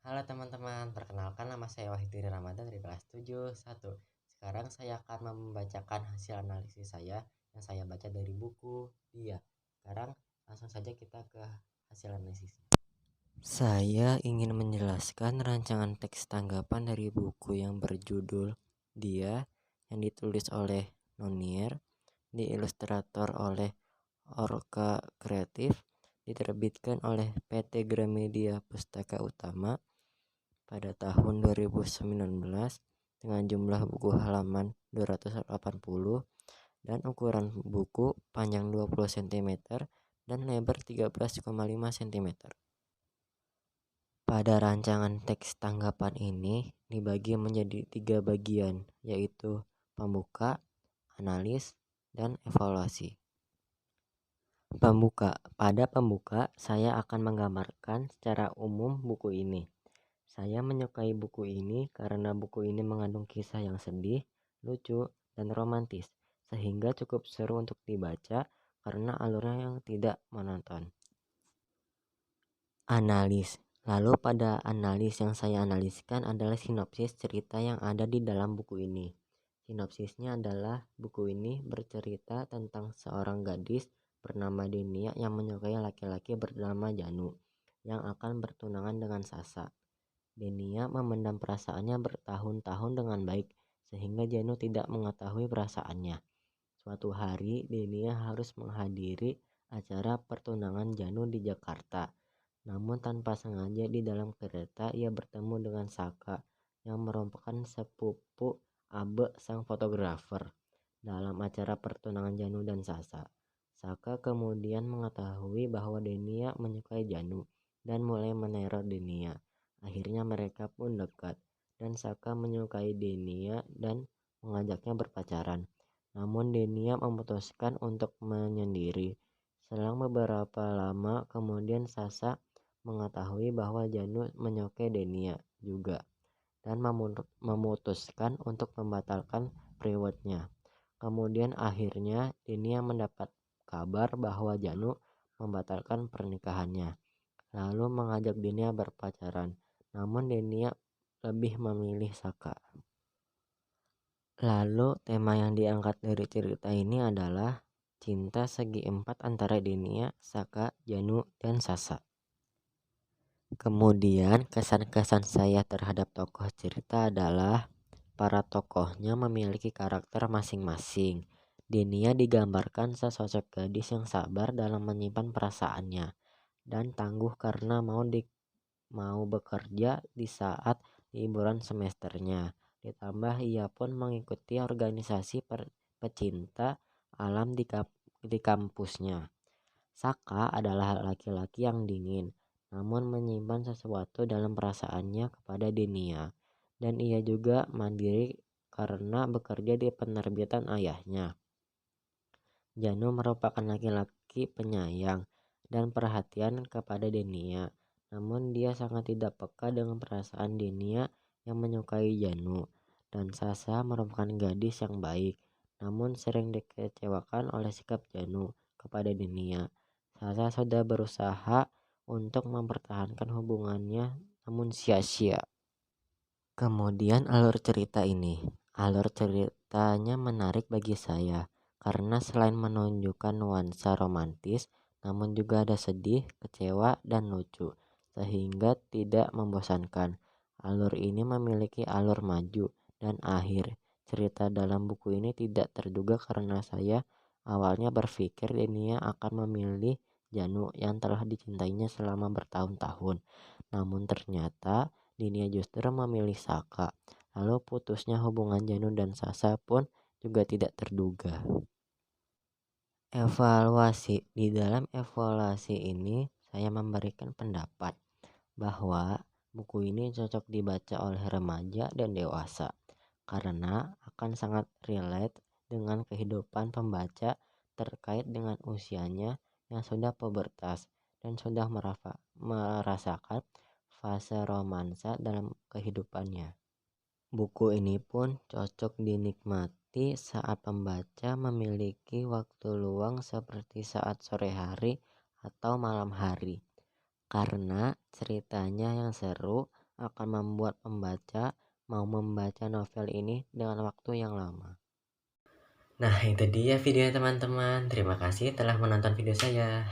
Halo teman-teman, perkenalkan nama saya Wahidin Ramadan dari kelas 7 1. Sekarang saya akan membacakan hasil analisis saya yang saya baca dari buku dia. Sekarang langsung saja kita ke hasil analisisnya. Saya ingin menjelaskan rancangan teks tanggapan dari buku yang berjudul Dia yang ditulis oleh Nonier, diilustrator oleh Orca Kreatif, diterbitkan oleh PT Gramedia Pustaka Utama pada tahun 2019 dengan jumlah buku halaman 280 dan ukuran buku panjang 20 cm dan lebar 13,5 cm. Pada rancangan teks tanggapan ini dibagi menjadi 3 bagian, yaitu pembuka, analis, dan evaluasi. Pada pembuka, saya akan menggambarkan secara umum buku ini. Saya menyukai buku ini karena buku ini mengandung kisah yang sedih, lucu, dan romantis, sehingga cukup seru untuk dibaca karena alurnya yang tidak monoton. Analis. Lalu pada analis yang saya analiskan adalah sinopsis cerita yang ada di dalam buku ini. Sinopsisnya adalah buku ini bercerita tentang seorang gadis bernama Denia yang menyukai laki-laki bernama Janu yang akan bertunangan dengan Sasa. Denia memendam perasaannya bertahun-tahun dengan baik, sehingga Janu tidak mengetahui perasaannya. Suatu hari, Denia harus menghadiri acara pertunangan Janu di Jakarta. Namun tanpa sengaja di dalam kereta ia bertemu dengan Saka, yang merupakan sepupu Abe sang fotografer, dalam acara pertunangan Janu dan Sasa. Saka kemudian mengetahui bahwa Denia menyukai Janu dan mulai meneror Denia. Akhirnya mereka pun dekat, dan Saka menyukai Denia dan mengajaknya berpacaran. Namun Denia memutuskan untuk menyendiri. Selang beberapa lama kemudian Sasa mengetahui bahwa Janu menyukai Denia juga dan memutuskan untuk membatalkan periwetnya. Kemudian akhirnya Denia mendapat kabar bahwa Janu membatalkan pernikahannya, lalu mengajak Denia berpacaran. Namun Denia lebih memilih Saka. Lalu tema yang diangkat dari cerita ini adalah cinta segi empat antara Denia, Saka, Janu, dan Sasa. Kemudian kesan-kesan saya terhadap tokoh cerita adalah para tokohnya memiliki karakter masing-masing. Denia digambarkan sesosok gadis yang sabar dalam menyimpan perasaannya dan tangguh karena mau bekerja di saat liburan semesternya. Ditambah ia pun mengikuti organisasi pecinta alam di kampusnya. Saka adalah laki-laki yang dingin, namun menyimpan sesuatu dalam perasaannya kepada Denia, dan ia juga mandiri karena bekerja di penerbitan ayahnya. Janu merupakan laki-laki penyayang dan perhatian kepada Denia, namun dia sangat tidak peka dengan perasaan Denia yang menyukai Janu. Dan Sasa merupakan gadis yang baik, namun sering dikecewakan oleh sikap Janu kepada Denia. Sasa sudah berusaha untuk mempertahankan hubungannya, namun sia-sia. Kemudian alur ceritanya menarik bagi saya karena selain menunjukkan nuansa romantis, namun juga ada sedih, kecewa, dan lucu, sehingga tidak membosankan. Alur ini memiliki alur maju dan akhir. Cerita dalam buku ini tidak terduga karena saya awalnya berpikir Denia akan memilih Janu yang telah dicintainya selama bertahun-tahun. Namun ternyata Denia justru memilih Saka. Lalu putusnya hubungan Janu dan Sasa pun juga tidak terduga. Evaluasi. Di dalam evaluasi ini saya memberikan pendapat bahwa buku ini cocok dibaca oleh remaja dan dewasa karena akan sangat relate dengan kehidupan pembaca terkait dengan usianya yang sudah pubertas dan sudah merasakan fase romansa dalam kehidupannya. Buku ini pun cocok dinikmati saat pembaca memiliki waktu luang seperti saat sore hari atau malam hari, karena ceritanya yang seru, akan membuat pembaca mau membaca novel ini dengan waktu yang lama. Nah, itu dia videonya teman-teman. Terima kasih telah menonton video saya.